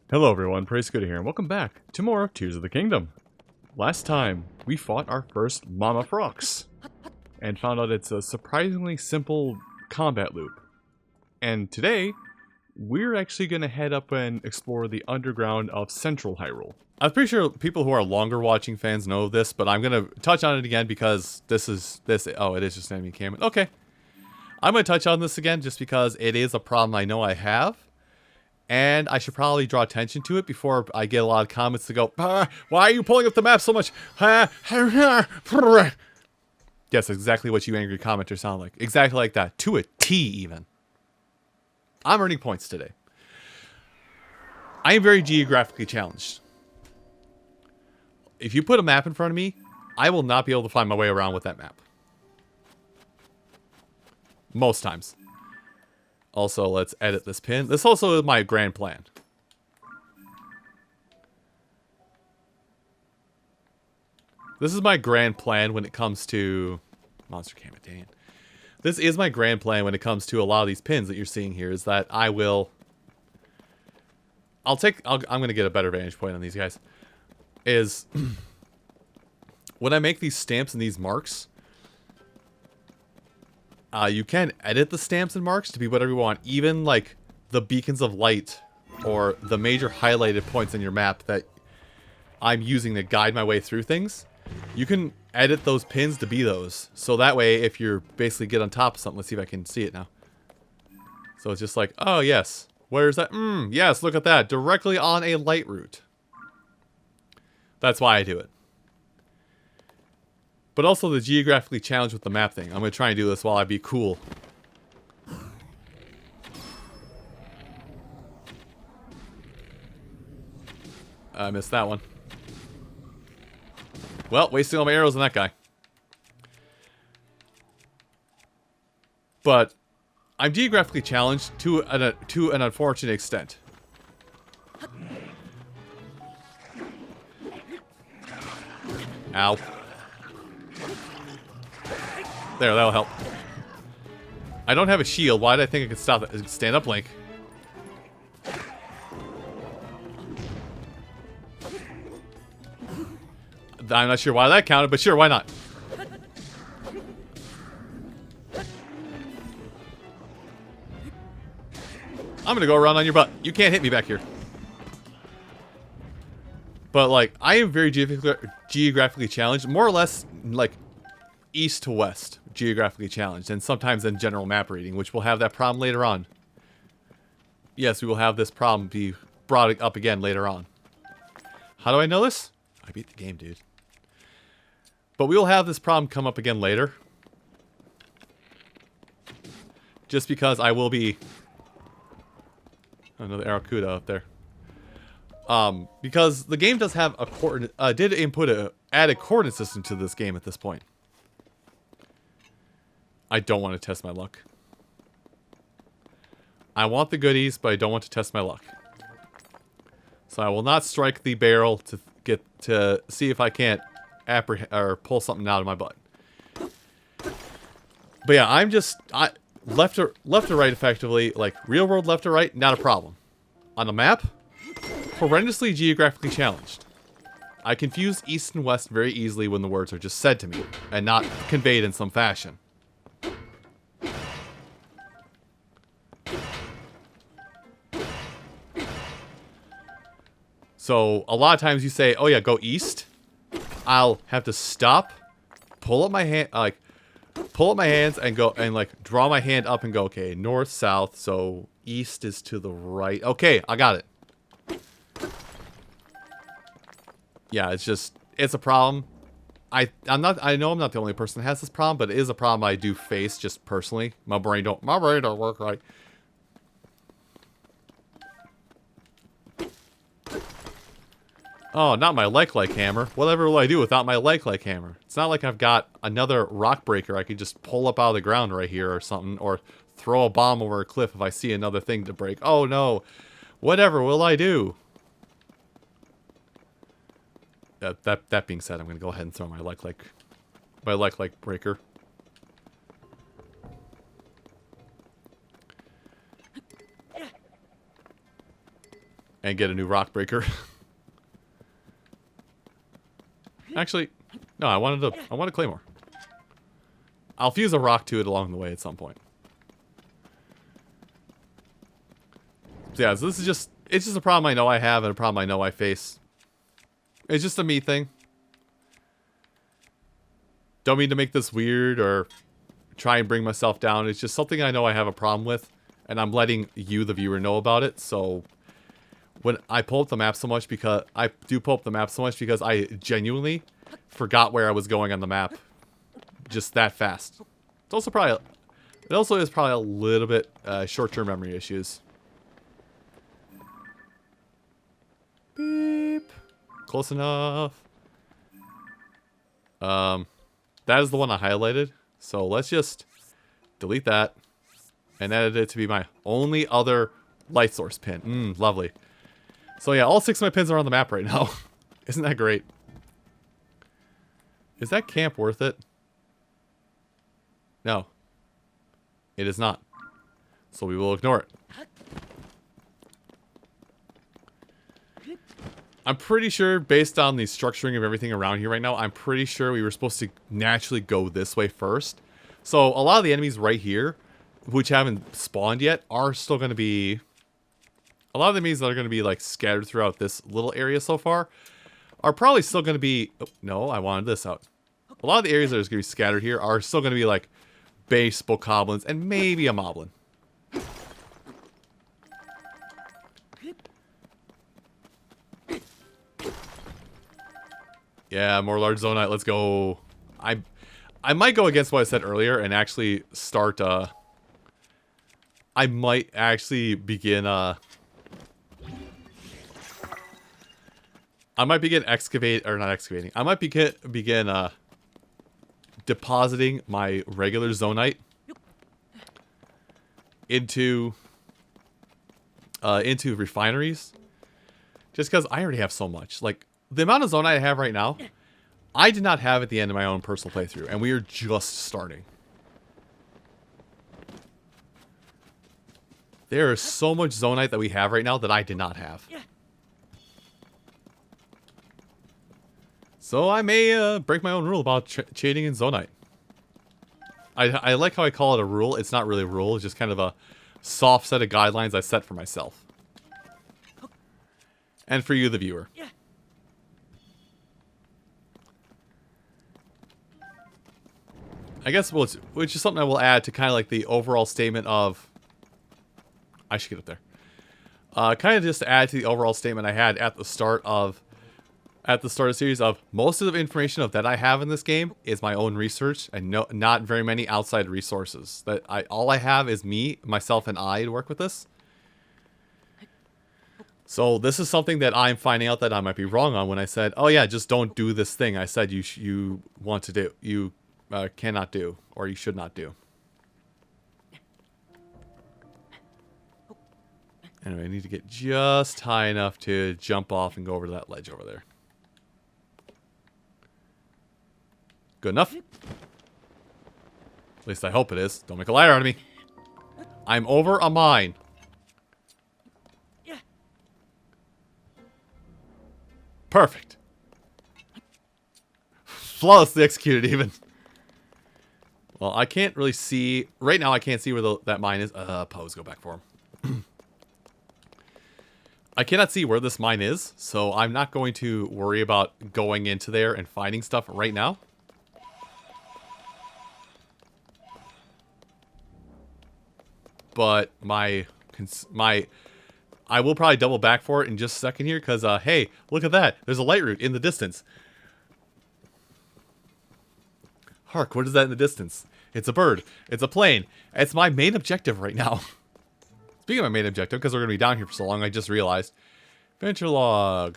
Hello everyone, Praise Good here, and welcome back to more Tears of the Kingdom. Last time, we fought our first Mama Frox, and found out it's a surprisingly simple combat loop. And today, we're actually going to head up and explore the underground of Central Hyrule. I'm pretty sure people who are longer watching fans know this, but I'm going to touch on it again because it is just enemy encampment. Okay. I'm going to touch on this again just because it is a problem I know I have. And I should probably draw attention to it before I get a lot of comments to go, why are you pulling up the map so much? Yes, exactly what you angry commenters sound like. Exactly like that. To a T, even. I'm earning points today. I am very geographically challenged. If you put a map in front of me, I will not be able to find my way around with that map. Most times. Also, let's edit this pin. This also is my grand plan. This is my grand plan when it comes to... Monster Camp, dang it. This is my grand plan when it comes to a lot of these pins that you're seeing here, is that I will... I'm going to get a better vantage point on these guys. Is... when I make these stamps and these marks... you can edit the stamps and marks to be whatever you want. Even, like, the beacons of light or the major highlighted points in your map that I'm using to guide my way through things. You can edit those pins to be those. So that way, if you're basically get on top of something, let's see if I can see it now. So it's just like, oh, yes. Where's that? Yes, look at that. Directly on a light route. That's why I do it. But also the geographically challenged with the map thing. I'm going to try and do this while I be cool. I missed that one. Well, wasting all my arrows on that guy. But I'm geographically challenged to an unfortunate extent. Ow. There, that'll help. I don't have a shield. Why did I think I could stop it? Stand up, Link. I'm not sure why that counted, but sure, why not? I'm gonna go around on your butt. You can't hit me back here. But, like, I am very geographically challenged. More or less, like, east to west. Geographically challenged, and sometimes in general map reading, which we'll have that problem later on. Yes, we will have this problem be brought up again later on. How do I know this? I beat the game, dude. But we will have this problem come up again later. Just because I will be... Another Aracuda up there. Because the game does have a did input a added coordinate system to this game at this point. I don't want to test my luck. I want the goodies, but I don't want to test my luck. So I will not strike the barrel to see if I can't pull something out of my butt. But yeah, I'm just left to right effectively, like real world left to right, not a problem. On the map, horrendously geographically challenged. I confuse east and west very easily when the words are just said to me and not conveyed in some fashion. So, a lot of times you say, oh yeah, go east. I'll have to stop, pull up my hand, pull up my hands and go, and like, draw my hand up and go, okay, north, south, so east is to the right. Okay, I got it. Yeah, it's a problem. I know I'm not the only person that has this problem, but it is a problem I do face just personally. My brain don't work right. Oh, not my like hammer. Whatever will I do without my like hammer? It's not like I've got another rock breaker I could just pull up out of the ground right here or something, or throw a bomb over a cliff if I see another thing to break. Oh no. Whatever will I do? That being said, I'm going to go ahead and throw my like breaker. And get a new rock breaker. Actually, no, I want a claymore. I'll fuse a rock to it along the way at some point. So yeah, so this is just, it's just a problem I know I have and a problem I know I face. It's just a me thing. Don't mean to make this weird or try and bring myself down. It's just something I know I have a problem with, and I'm letting you, the viewer, know about it. So when I pull up the map so much, because I genuinely forgot where I was going on the map just that fast. It's also probably, it also is probably a little bit short-term memory issues. Beep. Close enough. That is the one I highlighted. So let's just delete that and edit it to be my only other light source pin. Lovely. So yeah, all 6 of my pins are on the map right now. Isn't that great? Is that camp worth it? No. It is not. So we will ignore it. I'm pretty sure, based on the structuring of everything around here right now, I'm pretty sure we were supposed to naturally go this way first. So a lot of the enemies right here, which haven't spawned yet, are still going to be... A lot of the enemies that are going to be like scattered throughout this little area so far are probably still going to be... Oh, no, I wanted this out. A lot of the areas that are going to be scattered here are still going to be like base bokoblins and maybe a moblin. Yeah, more large zonite. Let's go. I might go against what I said earlier and actually start. I might actually begin. I might begin not excavating. I might begin depositing my regular zonite into refineries, just because I already have so much. Like, the amount of zonite I have right now, I did not have at the end of my own personal playthrough, and we are just starting. There is so much zonite that we have right now that I did not have. So I may break my own rule about cheating in zonite. I like how I call it a rule. It's not really a rule. It's just kind of a soft set of guidelines I set for myself. And for you, the viewer. I guess which is something I will add to kind of like the overall statement of... I should get up there. Kind of just to add to the overall statement I had at the start of the series of most of the information that I have in this game is my own research and not very many outside resources. All I have is me, myself, and I to work with this. So this is something that I'm finding out that I might be wrong on when I said, "Oh yeah, just don't do this thing." I said you want to do, you cannot do, or you should not do. Anyway, I need to get just high enough to jump off and go over to that ledge over there. Good enough? At least I hope it is. Don't make a liar out of me. I'm over a mine. Perfect. Flawlessly executed, even. Well, I can't really see... Right now, I can't see where that mine is. Pose, go back for him. I cannot see where this mine is, so I'm not going to worry about going into there and finding stuff right now. But I will probably double back for it in just a second here, because, hey, look at that. There's a Lightroot in the distance. Hark, what is that in the distance? It's a bird. It's a plane. It's my main objective right now. Speaking of my main objective, because we're going to be down here for so long, I just realized. Venture log.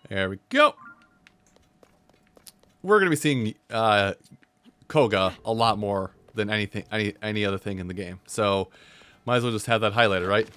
There we go. We're going to be seeing Koga a lot more than any other thing in the game. So, might as well just have that highlighted, right?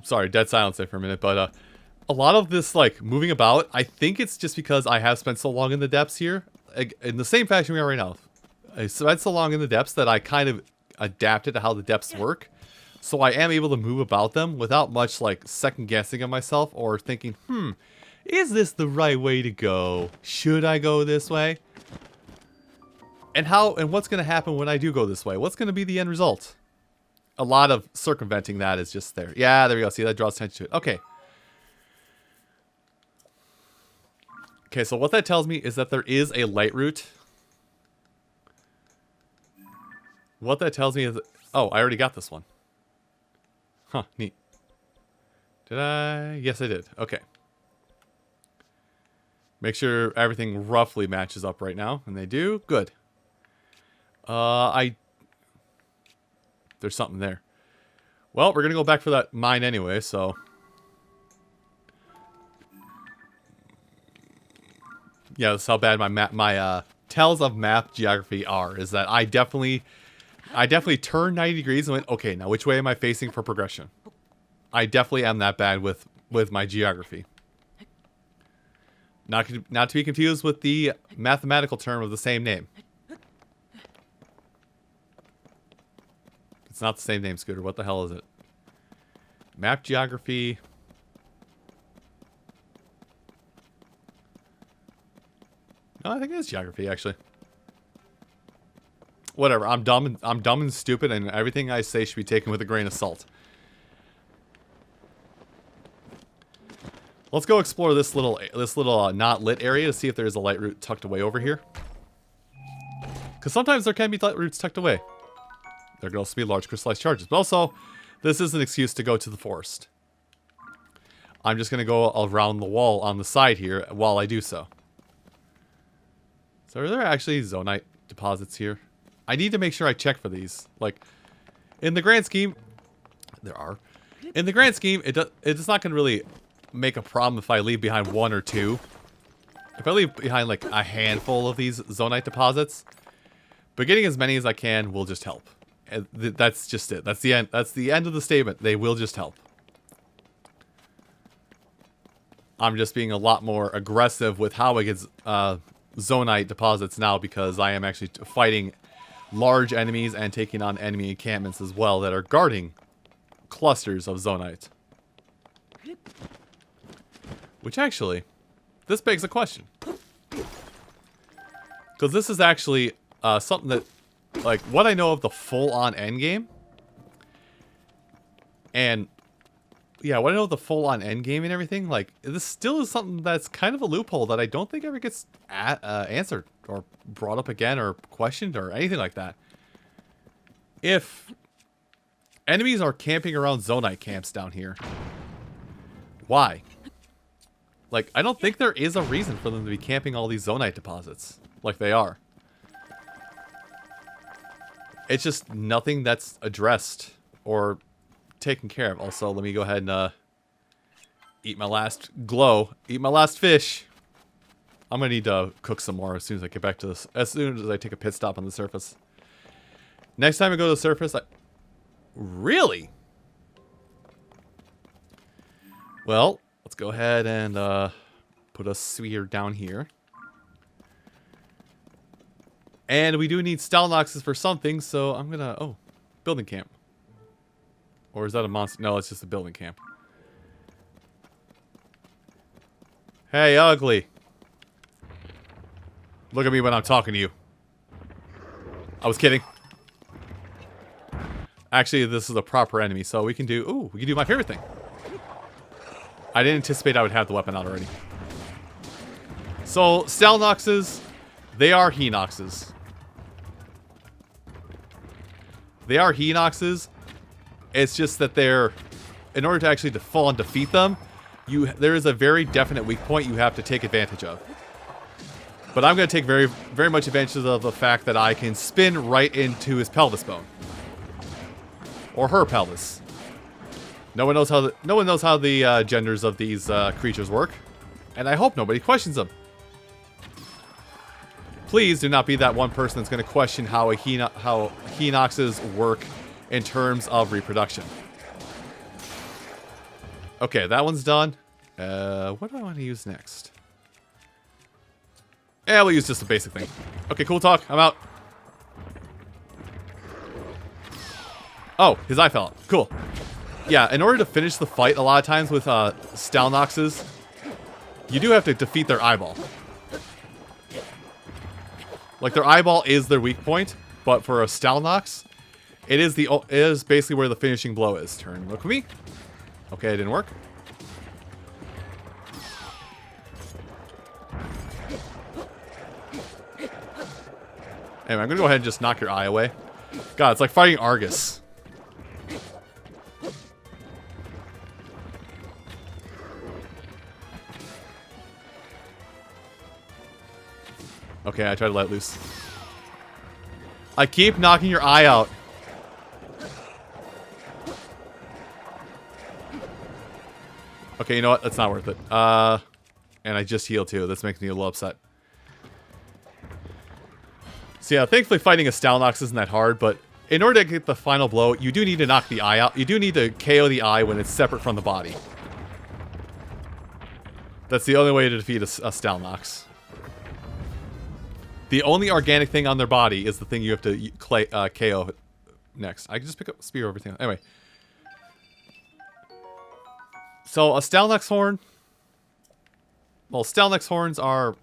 sorry, dead silence there for a minute, but a lot of this, like, moving about, I think it's just because I have spent so long in the depths here. In the same fashion we are right now. I spent so long in the depths that I kind of adapted to how the depths work. So I am able to move about them without much, like, second guessing of myself or thinking, is this the right way to go? Should I go this way? And what's going to happen when I do go this way? What's going to be the end result? A lot of circumventing that is just there. Yeah, there we go. See, that draws attention to it. Okay. Okay, so what that tells me is that there is a Lightroot. What that tells me is... Oh, I already got this one. Huh, neat. Did I? Yes, I did. Okay. Make sure everything roughly matches up right now. And they do. Good. There's something there. Well, we're going to go back for that mine anyway, so... Yeah, that's how bad my tells of map geography are. Is that I definitely turned 90 degrees and went, okay, now which way am I facing for progression? I definitely am that bad with my geography. Not to be confused with the mathematical term of the same name. It's not the same name, Scooter. What the hell is it? Map geography. No, I think it is geography, actually. Whatever. I'm dumb and stupid, and everything I say should be taken with a grain of salt. Let's go explore this little not lit area to see if there's a Lightroot tucked away over here. Because sometimes there can be Lightroots tucked away. There can also be large crystallized charges. But also, this is an excuse to go to the forest. I'm just going to go around the wall on the side here while I do so. So are there actually zonite deposits here? I need to make sure I check for these. Like, in the grand scheme, there are. In the grand scheme, it's not going to really make a problem if I leave behind one or two. If I leave behind like a handful of these zonite deposits, but getting as many as I can will just help. And that's just it. That's the end. That's the end of the statement. They will just help. I'm just being a lot more aggressive with how I get zonite deposits now because I am actually fighting large enemies and taking on enemy encampments as well that are guarding clusters of zonite. Which actually, this begs a question. Because this is actually something that, like, what I know of the full-on endgame. And, yeah, what I know of the full-on endgame and everything, like, this still is something that's kind of a loophole that I don't think ever gets answered or brought up again or questioned or anything like that. If enemies are camping around zonite camps down here, why? Like, I don't think there is a reason for them to be camping all these zonite deposits like they are. It's just nothing that's addressed or taken care of. Also, let me go ahead and eat my last eat my last fish. I'm going to need to cook some more as soon as I get back to this. As soon as I take a pit stop on the surface. Next time I go to the surface, Really? Well, let's go ahead and put a sphere down here. And we do need Stalnoxes for something, so I'm gonna... Oh, building camp. Or is that a monster? No, it's just a building camp. Hey, ugly. Look at me when I'm talking to you. I was kidding. Actually, this is a proper enemy, so we can do... Ooh, we can do my favorite thing. I didn't anticipate I would have the weapon out already. So, Stalnoxes, they are Hinoxes. They are Hinoxes. It's just that they're... In order to actually full on defeat them, there is a very definite weak point you have to take advantage of. But I'm going to take very, very much advantage of the fact that I can spin right into his pelvis bone. Or her pelvis. No one knows how the genders of these creatures work, and I hope nobody questions them. Please do not be that one person that's going to question how Hinoxes work in terms of reproduction. Okay, that one's done. What do I want to use next? Yeah, we'll use just a basic thing. Okay, cool talk. I'm out. Oh, his eye fell out. Cool. Yeah, in order to finish the fight, a lot of times with Stalnoxes, you do have to defeat their eyeball. Like, their eyeball is their weak point, but for a Stalnox, it is basically where the finishing blow is. Turn, look at me. Okay, it didn't work. Anyway, I'm gonna go ahead and just knock your eye away. God, it's like fighting Argus. Okay, I try to let loose. I keep knocking your eye out. Okay, you know what? That's not worth it. And I just healed too. This makes me a little upset. So yeah, thankfully fighting a Stalnox isn't that hard, but in order to get the final blow, you do need to knock the eye out. You do need to KO the eye when it's separate from the body. That's the only way to defeat a Stalnox. The only organic thing on their body is the thing you have to KO next. I can just pick up a spear everything. Anyway. So, a Stalnox horn. Well, Stalnox horns are...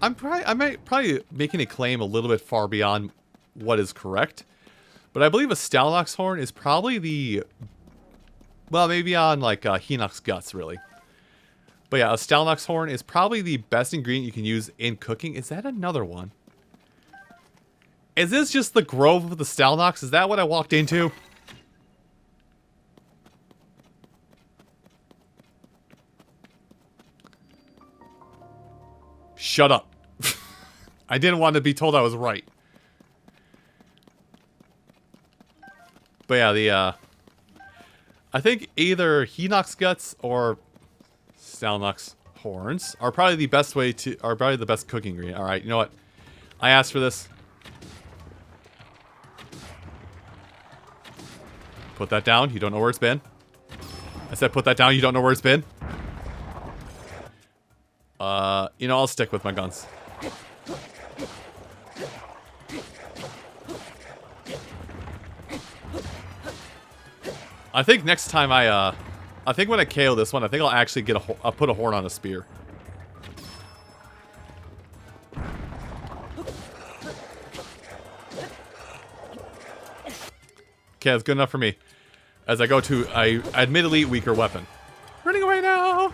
I might probably making a claim a little bit far beyond what is correct. But I believe a Stalnox horn is probably the... Well, maybe on, like, Hinox guts, really. But yeah, a Stalnox horn is probably the best ingredient you can use in cooking. Is that another one? Is this just the grove of the Stalnox? Is that what I walked into? Shut up. I didn't want to be told I was right. But yeah, I think either Hinox guts or Stalnox horns are probably the best the best cooking ingredient. Alright, you know what? I asked for this. Put that down. You don't know where it's been. I said put that down. You don't know where it's been. You know, I'll stick with my guns. I think next time I think when I KO this one, I think I'll actually get I'll put a horn on a spear. Okay, that's good enough for me. As I go to a admittedly weaker weapon. Running away now!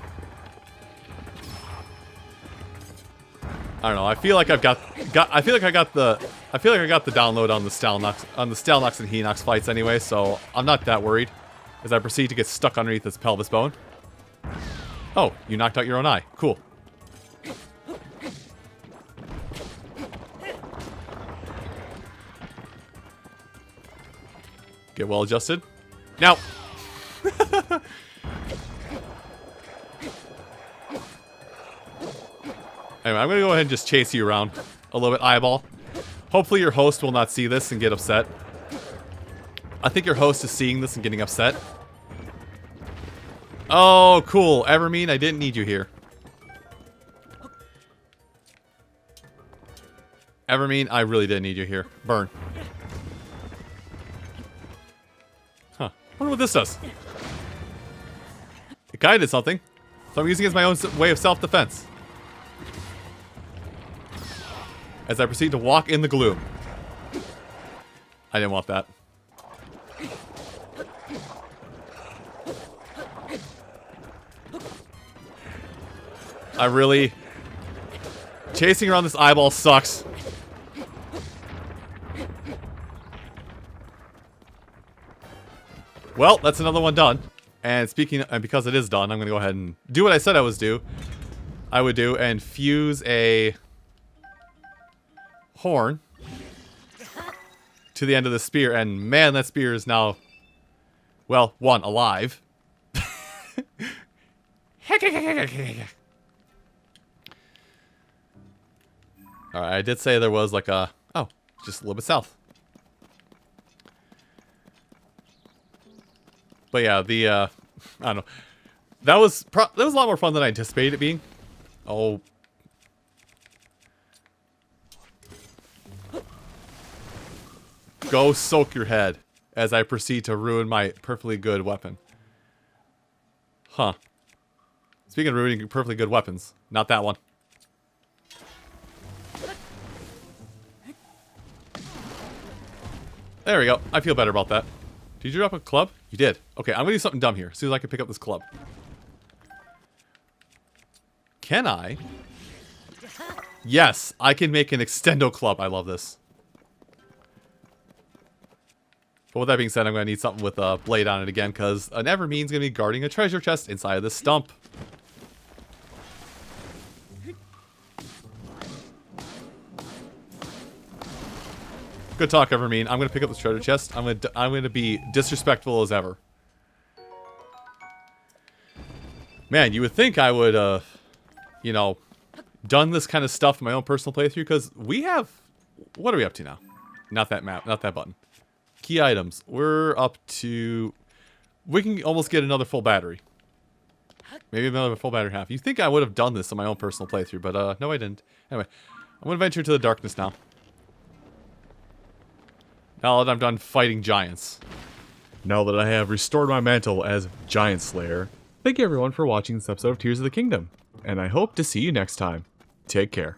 I don't know. I feel like I got the download on the Stalnox and Hinox fights anyway, so I'm not that worried. As I proceed to get stuck underneath this pelvis bone. Oh, you knocked out your own eye. Cool. Get well adjusted. Now. Anyway, I'm going to go ahead and just chase you around a little bit, eyeball. Hopefully your host will not see this and get upset. I think your host is seeing this and getting upset. Oh, cool. Evermean, I didn't need you here. Evermean, I really didn't need you here. Burn. Huh. I wonder what this does. It kinda did something. So I'm using it as my own way of self-defense. As I proceed to walk in the gloom. I didn't want that. I really... Chasing around this eyeball sucks. Well, that's another one done. And because it is done, I'm going to go ahead and do what I said I would do and fuse a horn to the end of the spear. And man, that spear is now, well, one, alive. Alright, I did say there was like a... Oh, just a little bit south. But yeah, the... I don't know. That was a lot more fun than I anticipated it being. Oh. Go soak your head as I proceed to ruin my perfectly good weapon. Huh. Speaking of ruining perfectly good weapons, not that one. There we go. I feel better about that. Did you drop a club? You did. Okay, I'm gonna do something dumb here. As soon as I can pick up this club. Can I? Yes, I can make an extendo club. I love this. But with that being said, I'm going to need something with a blade on it again, because an Evermean's going to be guarding a treasure chest inside of this stump. Good talk, Evermean. I'm going to pick up this treasure chest. I'm going to be disrespectful as ever. Man, you would think I would, you know, done this kind of stuff in my own personal playthrough, because we have... What are we up to now? Not that map, not that button. Key items. We're up to... We can almost get another full battery. Maybe another full battery half. You think I would have done this in my own personal playthrough, but no I didn't. Anyway, I'm going to venture into the darkness now. Now that I'm done fighting giants. Now that I have restored my mantle as Giant Slayer, thank you everyone for watching this episode of Tears of the Kingdom, and I hope to see you next time. Take care.